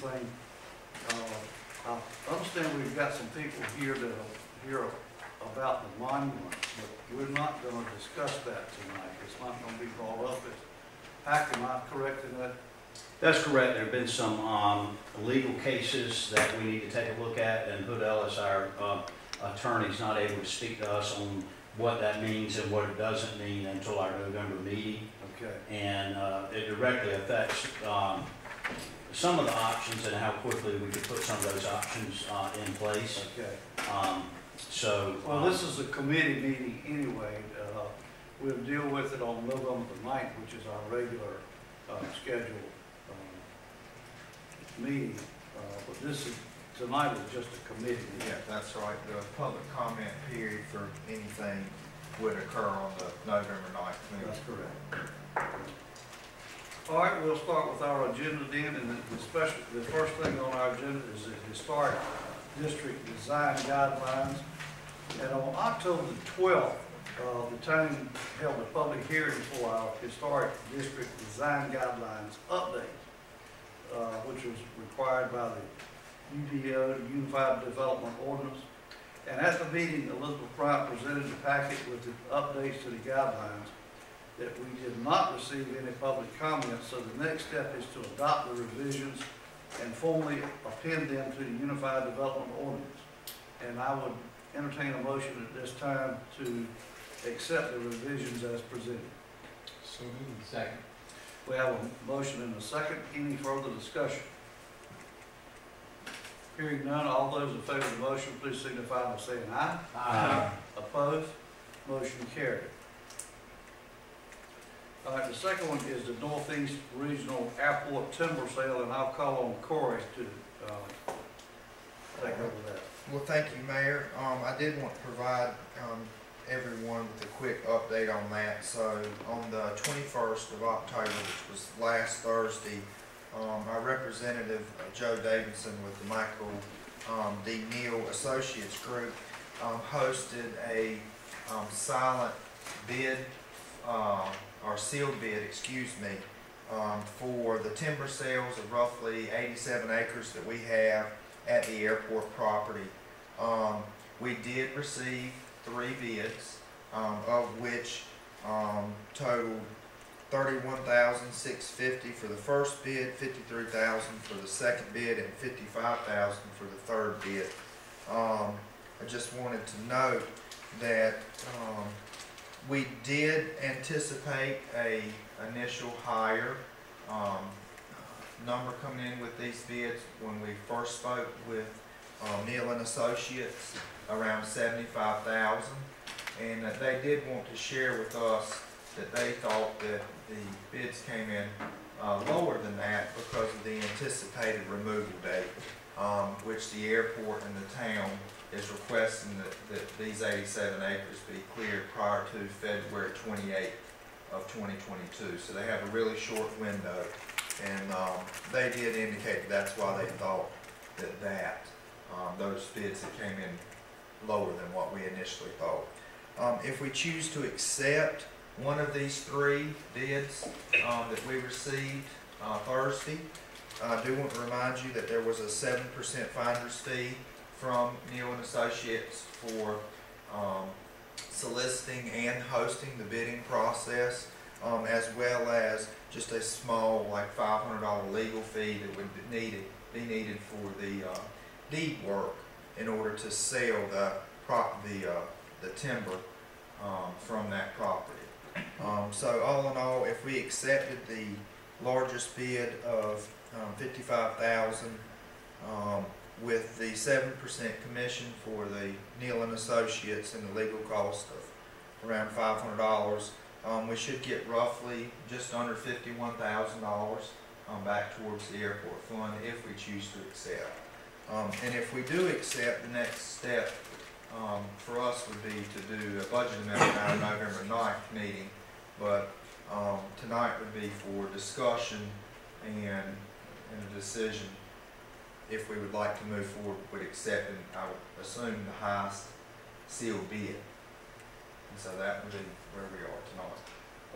thing. I understand we've got some people here that are here about the monument, but we're not going to discuss that tonight. It's not going to be brought up. Hack, am I correct in that? That's correct. There have been some legal cases that we need to take a look at, and Hood Ellis, our attorney, is not able to speak to us on what that means and what it doesn't mean until our November meeting. Okay. And it directly affects some of the options and how quickly we could put some of those options in place. Okay. Well, this is a committee meeting anyway. We'll deal with it on November the 9th, which is our regular scheduled meeting. But tonight is just a committee meeting. Yeah, that's right. The public comment period for anything would occur on the November 9th meeting. That's correct. All right, we'll start with our agenda then, and the first thing on our agenda is the Historic District Design Guidelines. And on October the 12th, the town held a public hearing for our Historic District Design Guidelines update, which was required by the UDO, Unified Development Ordinance. And at the meeting, Elizabeth Bryant presented the packet with the updates to the guidelines. That we did not receive any public comments, so the next step is to adopt the revisions and formally append them to the Unified Development Ordinance. And I would entertain a motion at this time to accept the revisions as presented. So moved. Second. We have a motion and a second. Any further discussion? Hearing none, all those in favor of the motion, please signify by saying aye. Aye. Opposed? Motion carried. All right, the second one is the Northeast Regional Airport timber sale, and I'll call on Corey to take over that. Well, thank you, Mayor. I did want to provide everyone with a quick update on that. So on the 21st of October, which was last Thursday, our representative, Joe Davidson with the Michael D. Neal Associates Group, hosted a silent bid, or sealed bid, excuse me, for the timber sales of roughly 87 acres that we have at the airport property. We did receive 3 bids, of which totaled $31,650 for the first bid, $53,000 for the second bid, and $55,000 for the third bid. I just wanted to note that we did anticipate a initial higher number coming in with these bids when we first spoke with Neal and Associates, around $75,000, and they did want to share with us that they thought that the bids came in lower than that because of the anticipated removal date, which the airport and the town is requesting that these 87 acres be cleared prior to February 28th of 2022. So they have a really short window, and they did indicate that's why they thought that those bids that came in lower than what we initially thought. If we choose to accept one of these 3 bids that we received Thursday, I do want to remind you that there was a 7% finder's fee from Neal and Associates for soliciting and hosting the bidding process, as well as just a small, like $500 legal fee that would be needed for the deed work in order to sell the timber from that property. So all in all, if we accepted the largest bid of $55,000 with the 7% commission for the Neal and Associates and the legal cost of around $500, we should get roughly just under $51,000 back towards the airport fund if we choose to accept. And if we do accept, the next step for us would be to do a budget amendment at our November 9th meeting, but tonight would be for discussion and a decision if we would like to move forward with accepting, I would assume, the highest sealed bid. And so that would be where we are tonight.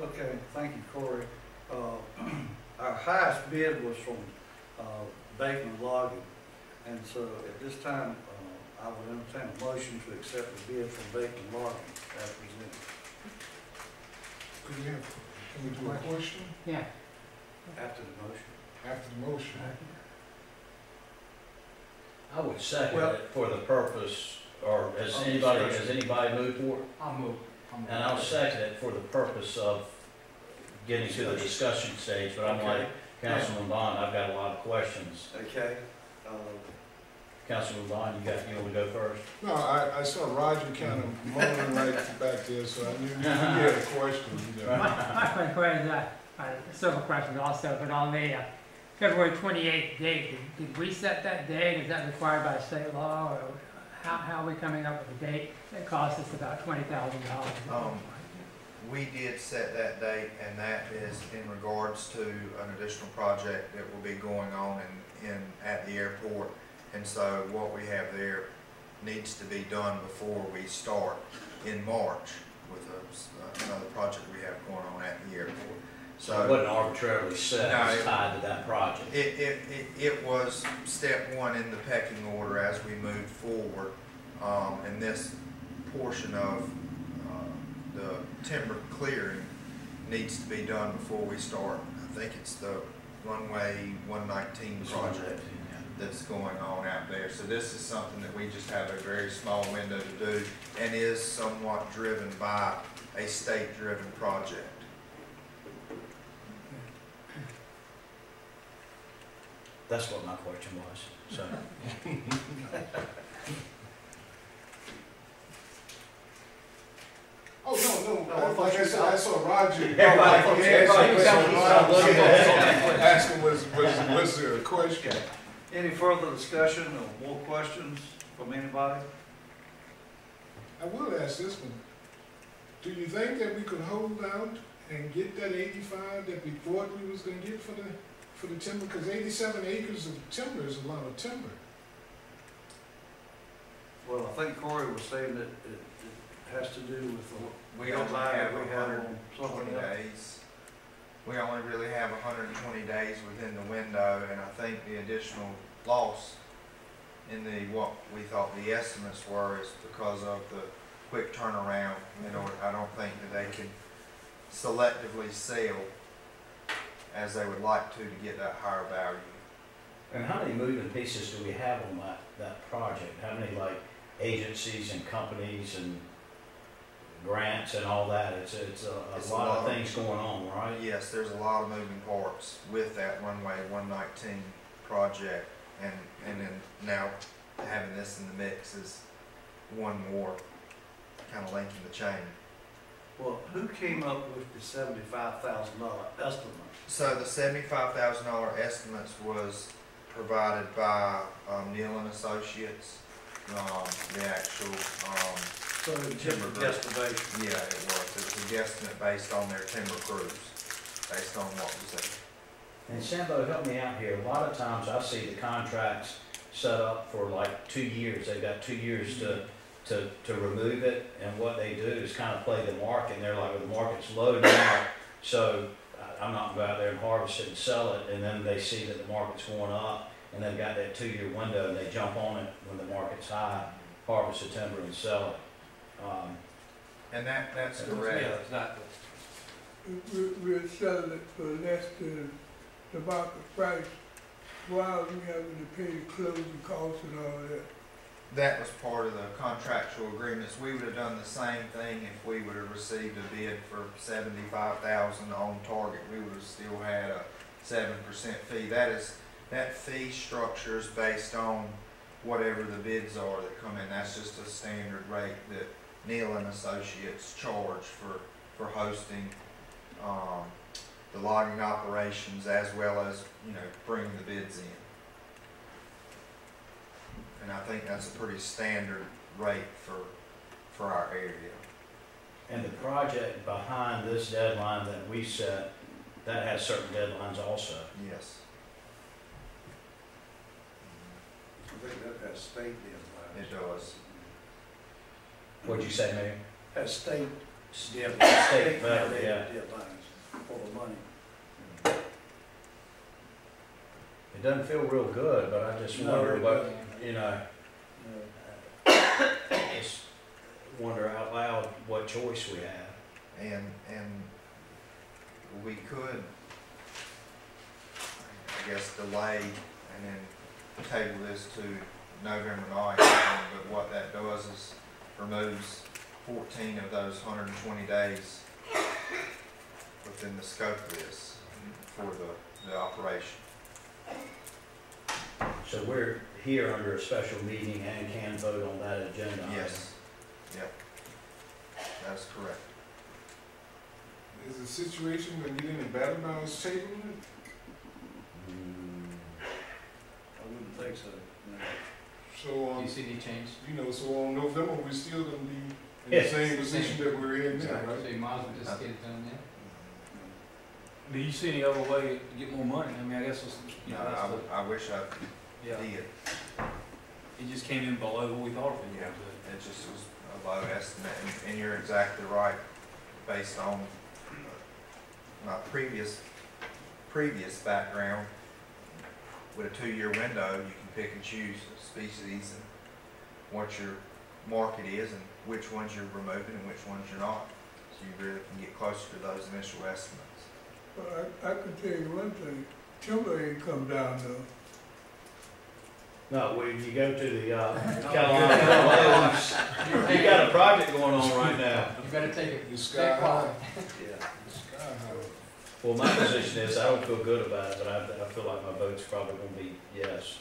Okay, thank you, Corey. Our highest bid was from Bateman Logging. And so at this time, I would entertain a motion to accept the bid from Bateman Logging as presented. Can we do a question Yeah. After the motion. after the motion? I would second Well- it for the purpose, or has anybody moved for it? I'll move. And I'll second it for the purpose of getting to the discussion stage, but I'm like Councilman Bond, I've got a lot of questions. Okay. Councilman Bond, you want to go first? No, I saw Roger kind of moaning right back there, so I knew you had a question. You know. My quick question is, several questions also, but on the February 28th date, did we set that date? Is that required by state law, or how are we coming up with a date that costs us about $20,000? We did set that date, and that is in regards to an additional project that will be going on at the airport. And so what we have there needs to be done before we start in March with another project we have going on at the airport. So it wasn't arbitrarily set, No, it was tied to that project. It was step one in the pecking order as we moved forward. And this portion of the timber clearing needs to be done before we start. I think it's the runway 119 project that's going on out there. So this is something that we just have a very small window to do, and is somewhat driven by a state-driven project. That's what my question was, so. Oh, no, like I said, I saw Roger. Asking was there a question? Any further discussion or more questions from anybody? I will ask this one. Do you think that we could hold out and get that 85 that we thought we was gonna get for the timber? Because 87 acres of timber is a lot of timber. Well, I think Corey was saying that it has to do with the We only deadline have that we have on 120 something else. days. We only really have 120 days within the window, and I think the additional loss in what we thought the estimates were is because of the quick turnaround. I don't think that they can selectively sell as they would like to get that higher value. And how many moving pieces do we have on that project? How many agencies and companies and grants and all that? It's a lot of things going on, right? Yes, there's a lot of moving parts with that runway 119 project, and then now having this in the mix is one more kind of link in the chain. Well, who came up with the $75,000 estimate? So the $75,000 estimates was provided by Neal and Associates. The actual So it's just a timber group. guesstimation. Yeah, it was. It was a guesstimate based on their timber crews, based on what was there. And Sambo, help me out here. A lot of times I see the contracts set up for 2 years. They've got 2 years to remove it, and what they do is kind of play the market, and they're like, well, the market's low now, so I'm not going to go out there and harvest it and sell it, and then they see that the market's going up, and they've got that 2-year window, and they jump on it when the market's high, harvest the timber and sell it. And that's correct. Yeah, it's not, We're selling it for less than the market price, while we having to pay the closing costs and all that. That was part of the contractual agreements. We would have done the same thing if we would have received a bid for $75,000 on target. We would have still had a 7% fee. That fee structure is based on whatever the bids are that come in. That's just a standard rate that Neal and Associates charge for hosting the logging operations, as well as bringing the bids in. And I think that's a pretty standard rate for our area. And the project behind this deadline that we set, that has certain deadlines also. Yes. I think that has state deadlines. It does. What'd you say, Mayor? Has state State, mandated yeah. deadlines for the money. It doesn't feel real good, but I just No, wonder it what, doesn't. you know, just wonder out loud what choice we have. And we could, I guess, delay and then table this to November 9th, but what that does is removes 14 of those 120 days within the scope of this for the operation. So we're here under a special meeting and can vote on that agenda item. Yes, yep, that's correct. Is the situation gonna get any better by us tabling it? I wouldn't think so, no. So, Do you see any change? so on November, we're still gonna be in Yes. the same position that we're in now, Exactly. right? So you might as well just get it done now. Do you see any other way to get more money? I mean, I guess it's, you No, know, that's the, I wish I yeah, did. it just came in below what we thought it Yeah, would. it just was a low estimate, and you're exactly right, based on my previous background. With a 2-year window, you can pick and choose a species and what your market is and which ones you're removing and which ones you're not. So you really can get closer to those initial estimates. But I can tell you one thing, timber ain't come down though. No, when you go to the Carolina, you got a project going on right now. You better take it. The sky high, Yeah. the sky high. Well, my position is, I don't feel good about it, but I feel like my vote's probably gonna be yes,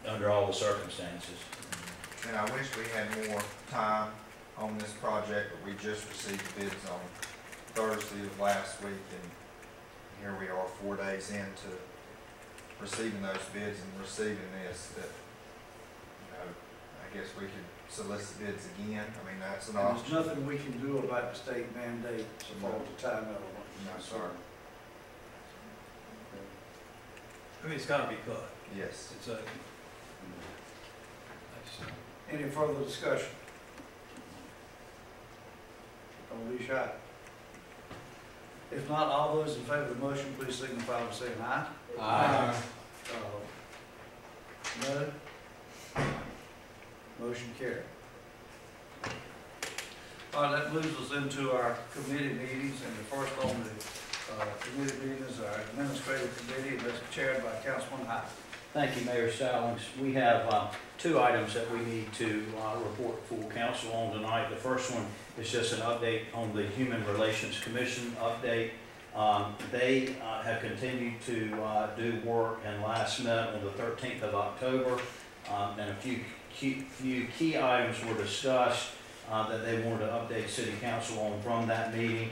under all the circumstances. And I wish we had more time on this project, but we just received the bids on Thursday of last week, and here we are 4 days into receiving those bids and receiving this, that, I guess we could solicit bids again. I mean, that's an And there's option. nothing we can do about the state mandate about the time element. No, sir. I mean, it's gotta be cut. Yes. It's a, Any further discussion? Don't be shy. If not, all those in favor of the motion, please signify by saying aye. Aye. No? Motion carried. All right, that moves us into our committee meetings, and the first on the committee meeting is our administrative committee, and that's chaired by Councilman Hyde. Thank you, Mayor Stallings. We have 2 items that we need to report full council on tonight. The first one is just an update on the Human Relations Commission update. They have continued to do work and last met on the 13th of October, and a few key items were discussed that they wanted to update City Council on from that meeting.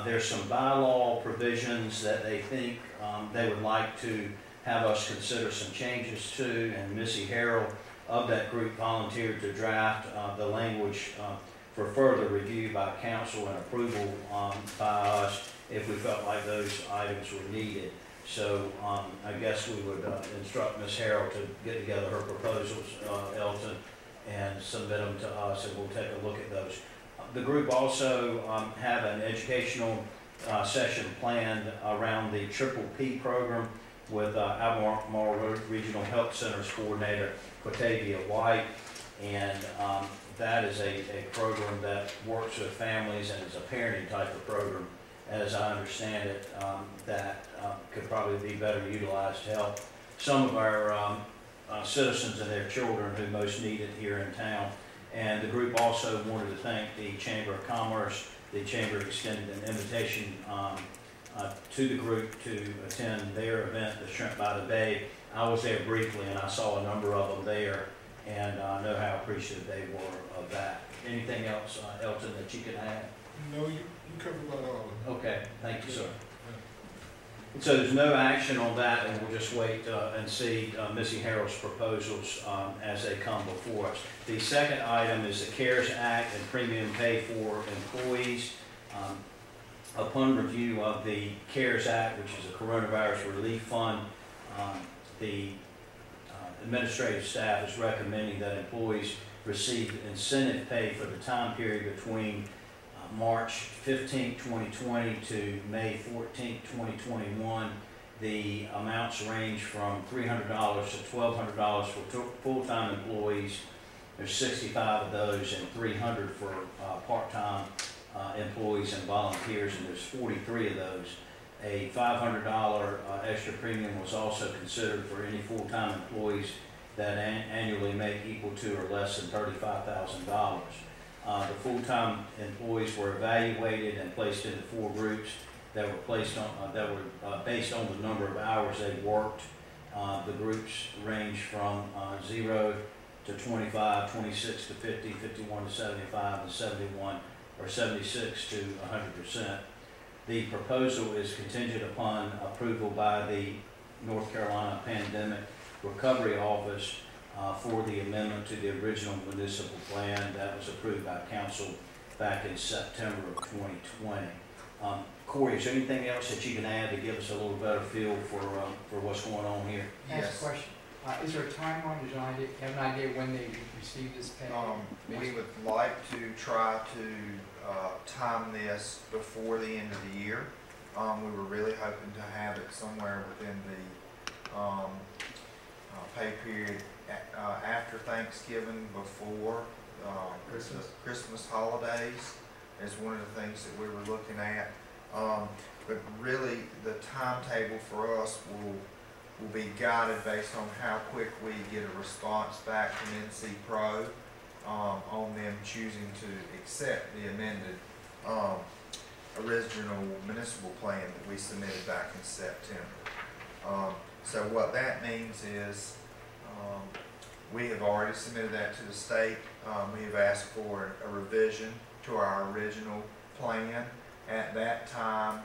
There's some bylaw provisions that they think they would like to have us consider some changes to, and Missy Harrell of that group volunteered to draft the language for further review by council and approval by us if we felt like those items were needed. So I guess we would instruct Ms. Harrell to get together her proposals, Elton, and submit them to us, and we'll take a look at those. The group also have an educational session planned around the Triple P program with Albemarle Regional Health Center's coordinator, Quatavia White, and that is a program that works with families and is a parenting type of program, as I understand it, that could probably be better utilized to help some of our citizens and their children who most need it here in town. And the group also wanted to thank the Chamber of Commerce. The Chamber extended an invitation to the group to attend their event, the Shrimp by the Bay. I was there briefly and I saw a number of them there, and I know how appreciative they were of that. Anything else, Elton, that you can add? No, you covered about all of it. Okay, thank you, sir. So there's no action on that, and we'll just wait and see Missy Harrell's proposals as they come before us. The second item is the CARES Act and premium pay for employees. Upon review of the CARES Act, which is a coronavirus relief fund, the administrative staff is recommending that employees receive incentive pay for the time period between March 15, 2020 to May 14, 2021, The amounts range from $300 to $1,200 for full-time employees. There's 65 of those and 300 for part-time employees and volunteers, and there's 43 of those. A $500 extra premium was also considered for any full-time employees that annually make equal to or less than $35,000. The full-time employees were evaluated and placed into 4 groups that were based on the number of hours they worked. The groups range from 0 to 25, 26 to 50, 51 to 75, and 71 or 76 to 100%. The proposal is contingent upon approval by the North Carolina Pandemic Recovery Office for the amendment to the original municipal plan that was approved by council back in September of 2020. Corey, is there anything else that you can add to give us a little better feel for what's going on here? Ask a question. Is there a timeline? Did you have an idea when they receive this pay? We would like to try to time this before the end of the year. We were really hoping to have it somewhere within the pay period after Thanksgiving, before Christmas holidays is one of the things that we were looking at. But really, the timetable for us will be guided based on how quick we get a response back from NC Pro on them choosing to accept the amended original municipal plan that we submitted back in September. So what that means is we have already submitted that to the state. We have asked for a revision to our original plan. At that time,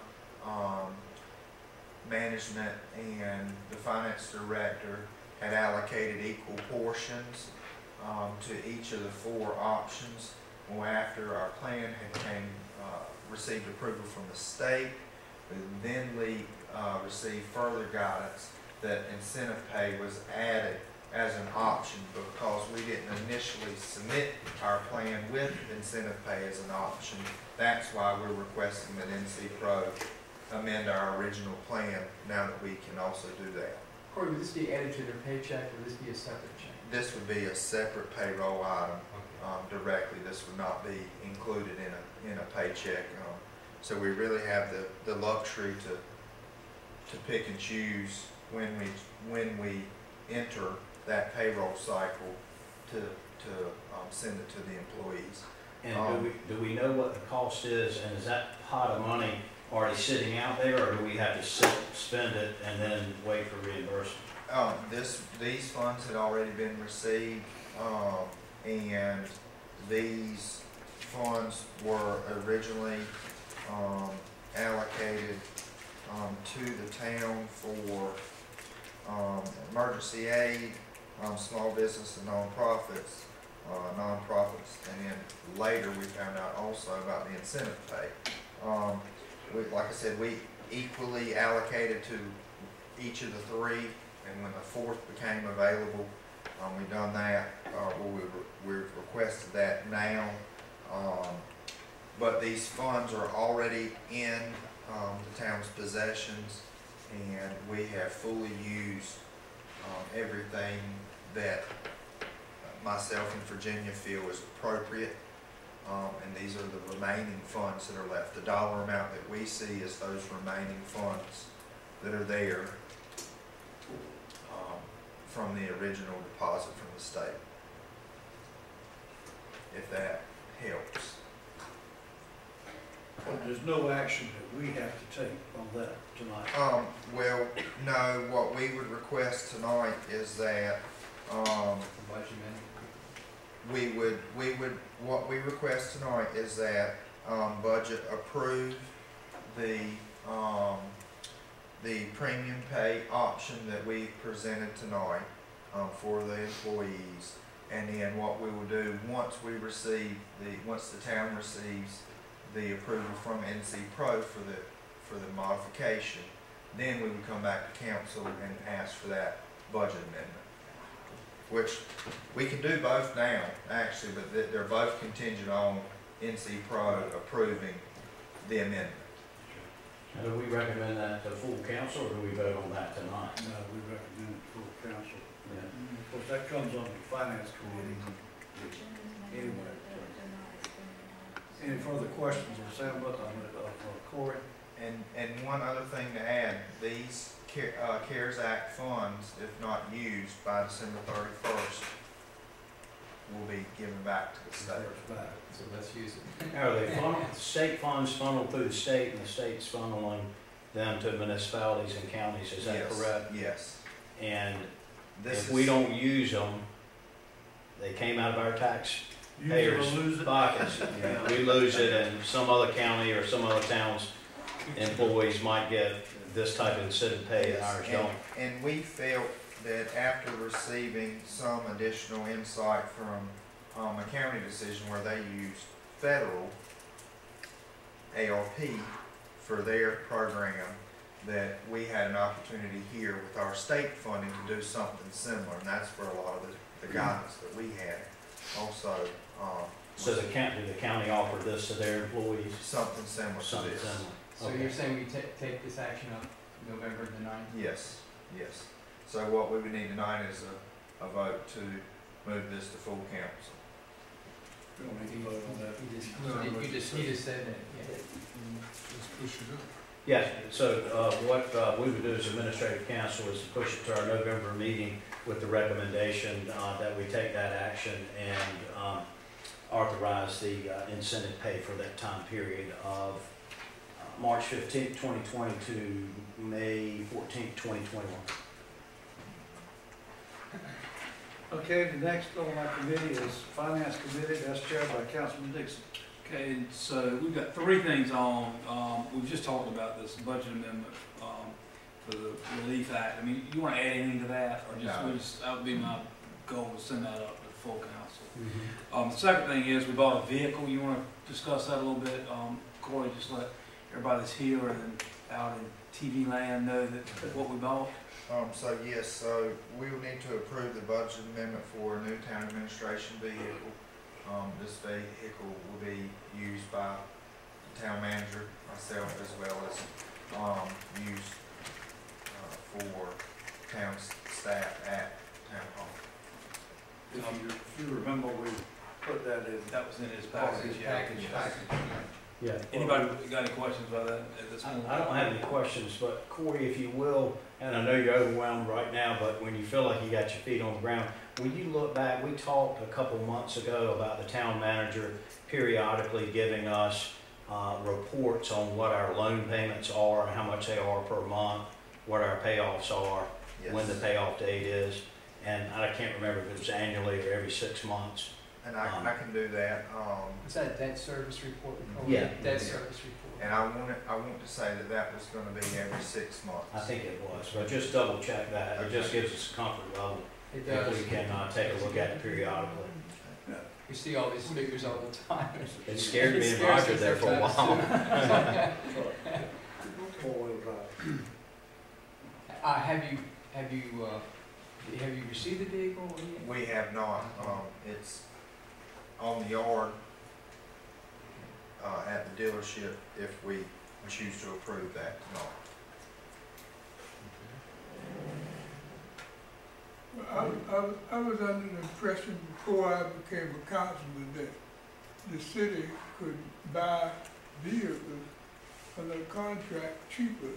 management and the finance director had allocated equal portions to each of the 4 options. Well, after our plan had received approval from the state, then we received further guidance that incentive pay was added as an option because we didn't initially submit our plan with incentive pay as an option. That's why we're requesting that NC Pro amend our original plan now that we can also do that. Corey, would this be added to their paycheck, or would this be a separate check? This would be a separate payroll item directly. This would not be included in a paycheck. So we really have the luxury to pick and choose when we enter that payroll cycle to send it to the employees. And do we know what the cost is, and is that pot of money already sitting out there, or do we have to spend it and then wait for reimbursement? These funds had already been received, and these funds were originally allocated to the town for emergency aid, small business and nonprofits, and then later we found out also about the incentive pay. Like I said, we equally allocated to each of the 3, and when the 4th became available, we done that. We've requested that now, but these funds are already in the town's possessions, and we have fully used everything that myself and Virginia feel is appropriate, and these are the remaining funds that are left. The dollar amount that we see is those remaining funds that are there from the original deposit from the state, if that helps. But there's no action that we have to take on that tonight. Well, no, what we would request tonight is that Budget amendment? what we request tonight is that budget approve the premium pay option that we presented tonight for the employees, and then what we will do once the town receives the approval from NC Pro for the modification, then we would come back to council and ask for that budget amendment. Which we can do both now, actually, but they're both contingent on NC Pro approving the amendment. And do we recommend that to full council, or do we vote on that tonight? No, we recommend it for council. Yeah. Of course, that comes on the finance committee anyway. Any further questions on Sam, Corey? And one other thing to add, these CARES Act funds, if not used by December 31st, will be given back to the state. So let's use it. Are they funneled, state funds funneled through the state, and the state's funneling them to municipalities and counties, is that Yes, correct? Yes. And This if is, we don't use them, they came out of our tax Use it or payers' lose it. pockets. We lose it, and some other county or some other town's employees might get this type of incentive pay, and ours don't. and we felt that after receiving some additional insight from a county decision where they used federal ARP for their program, that we had an opportunity here with our state funding to do something similar, and that's where a lot of the guidance that we had also. So the county offered this to their employees? Something similar to Something this. similar. So Okay. you're saying we take this action up November the 9th? Yes, yes. So what we would need tonight is a vote to move this to full council. We don't need to vote on that. You just said that, yeah. Let's push it up. Yeah, so what we would do as administrative council is to push it to our November meeting with the recommendation that we take that action and authorize the incentive pay for that time period of March 15th, 2020 to May 14th, 2021. Okay, the next on our committee is Finance Committee, that's chaired by Councilman Dixon. Okay, so we've got three things on. We've just talked about this budget amendment for the Relief Act. I mean, you want to add anything to that, or just, No. that would be my goal, to send that up to full council. The second thing is we bought a vehicle. You want to discuss that a little bit? Corey, just let everybody that's here and out in TV land know that what we bought. So yes, so we will need to approve the budget amendment for a new town administration vehicle. This vehicle will be used by the town manager, myself, as well as used for town staff at town hall. If you remember, we put that in. That was in his package. Yeah. Anybody got any questions about that at this point? I don't have any questions, but Corey, if you will, and I know you're overwhelmed right now, but when you feel like you got your feet on the ground, when you look back, we talked a couple months ago about the town manager periodically giving us reports on what our loan payments are, how much they are per month, what our payoffs are, Yes. when the payoff date is, and I can't remember if it was annually or every 6 months. And I can do that. Is that a debt service report? Yeah. Debt service report. And I want to say that was going to be every 6 months. I think it was, but just double check that. It just gives us a comfort level It if does. we can take a look at it periodically. We see all these figures all the time. It scared me and scares Roger us there for a sometimes, while. Four-wheel drive. Have you received the vehicle yet? We have not. It's on the yard at the dealership if we choose to approve that tonight. I was under the impression before I became a councilman that the city could buy vehicles under contract cheaper,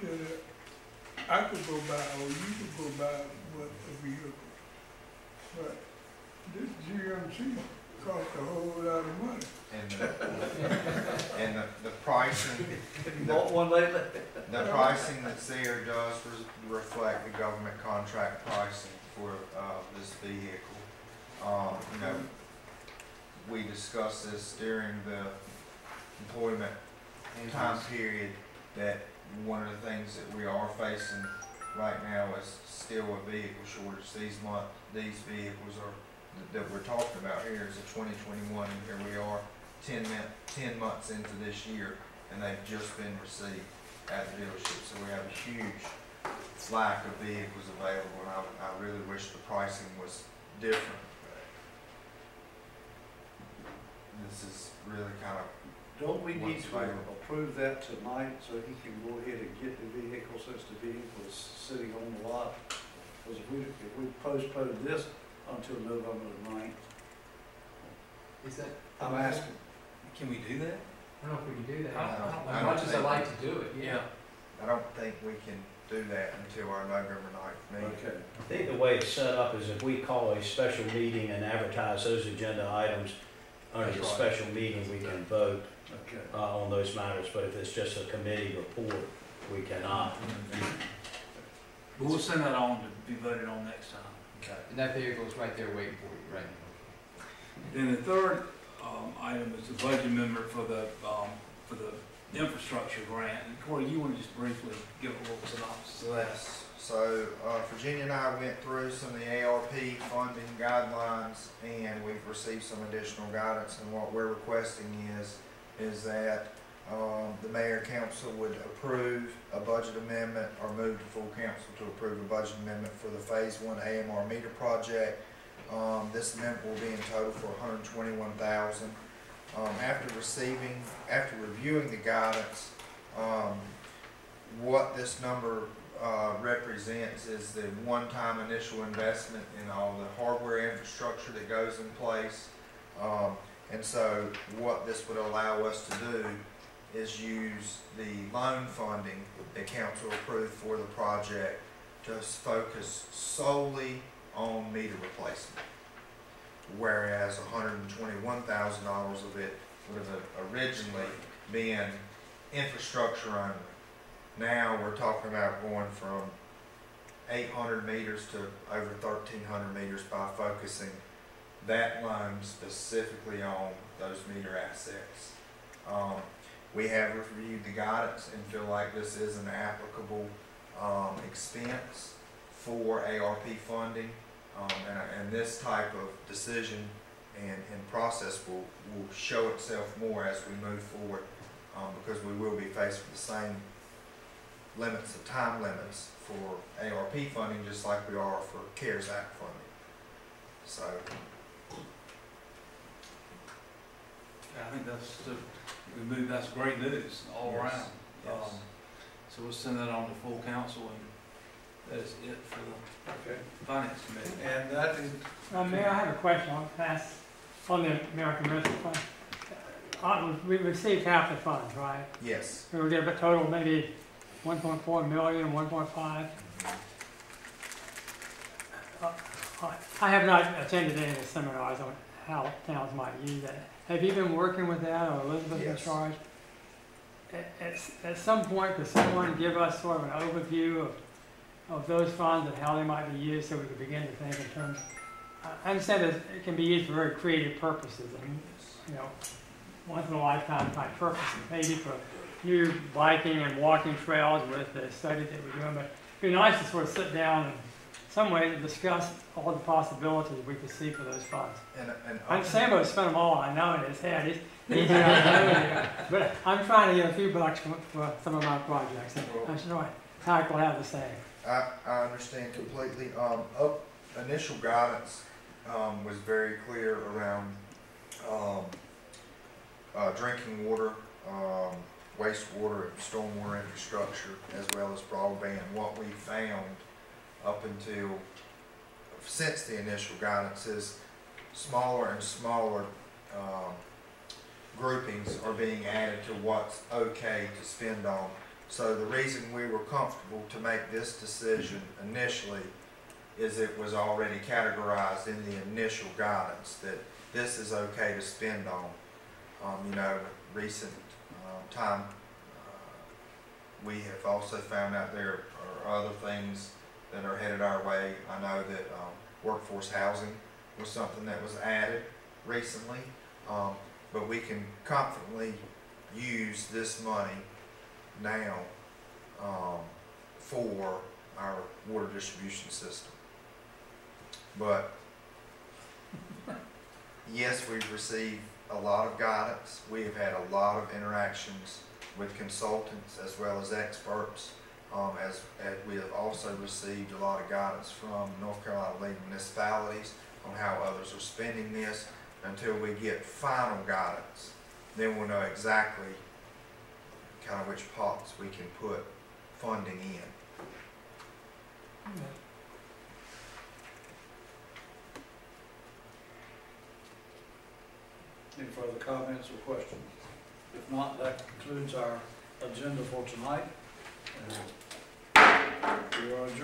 that I could go buy, or you could go buy a vehicle. But this GMC costs a whole lot of money. And the pricing, You bought one lately? the pricing that's there does reflect the government contract pricing for this vehicle. You know, we discussed this during the employment time period, that one of the things that we are facing right now is still a vehicle shortage. These vehicles that we're talking about here is a 2021, and here we are 10 months into this year, and they've just been received at the dealership. So we have a huge lack of vehicles available, and I really wish the pricing was different. But this is really kind of Don't we need What's to available. approve that tonight so he can go ahead and get the vehicle since the vehicle is sitting on the lot? Because if we postpone this until November the 9th, Is that? I'm asking. Can we do that? I don't know if we can do that. I don't As much as I like to do it, yeah. I don't think we can do that until our November 9th meeting. Okay. I think the way it's set up is if we call a special meeting and advertise those agenda items under the That's right. special meeting, we can vote Okay. on those matters, but if it's just a committee report, we cannot. But we'll send that on to be voted on next time. Okay. And that vehicle's right there waiting for you, right now. Then the third item is the budget amendment for the infrastructure grant. And Corey, you want to just briefly give a little synopsis of that? Yes, so Virginia and I went through some of the ARP funding guidelines, and we've received some additional guidance, and what we're requesting is that the mayor council would approve a budget amendment or move to full council to approve a budget amendment for the Phase 1 AMR meter project. This amendment will be in total for $121,000. After reviewing the guidance, what this number represents is the one-time initial investment in all the hardware infrastructure that goes in place. And so what this would allow us to do is use the loan funding that council approved for the project to focus solely on meter replacement. Whereas $121,000 of it would have originally been infrastructure only. Now we're talking about going from 800 meters to over 1,300 meters by focusing that loan specifically on those meter assets. We have reviewed the guidance and feel like this is an applicable expense for ARP funding. And this type of decision and process will show itself more as we move forward, because we will be faced with the same limits of time limits for ARP funding, just like we are for CARES Act funding. So I think that's great news all Yes. around. Yes. So we'll send that on to full council, and that is it for the Okay. finance committee. And that is, Mayor, I have a question on the American Rescue Fund. We received half the funds, right? yes. We will get a total maybe 1.4 million, 1.5. I have not attended any of the seminars on how towns might use that. Have you been working with that, or Elizabeth in Yes. charge? At some point, could someone give us sort of an overview of those funds and how they might be used, so we could begin to think in terms? I understand that it can be used for very creative purposes, and once in a lifetime type purposes, maybe for new biking and walking trails with the study that we're doing. But it'd be nice to sort of sit down and some way to discuss all the possibilities we could see for those funds. And Sambo spent them all, I know, in his head. But I'm trying to get a few bucks for some of my projects. And I'm sure Tyke will have the same. I understand completely. Initial guidance was very clear around drinking water, wastewater, and stormwater infrastructure, as well as broadband. What we found since the initial guidance is smaller and smaller groupings are being added to what's okay to spend on. So the reason we were comfortable to make this decision initially is it was already categorized in the initial guidance that this is okay to spend on. Recent time, we have also found out there are other things that are headed our way. I know that workforce housing was something that was added recently, but we can confidently use this money now for our water distribution system. But yes, we've received a lot of guidance. We have had a lot of interactions with consultants as well as experts. As we have also received a lot of guidance from North Carolina League of Municipalities on how others are spending this. Until we get final guidance then we'll know exactly kind of which pots we can put funding in. Any further comments or questions? If not, that concludes our agenda for tonight. We are adjourned.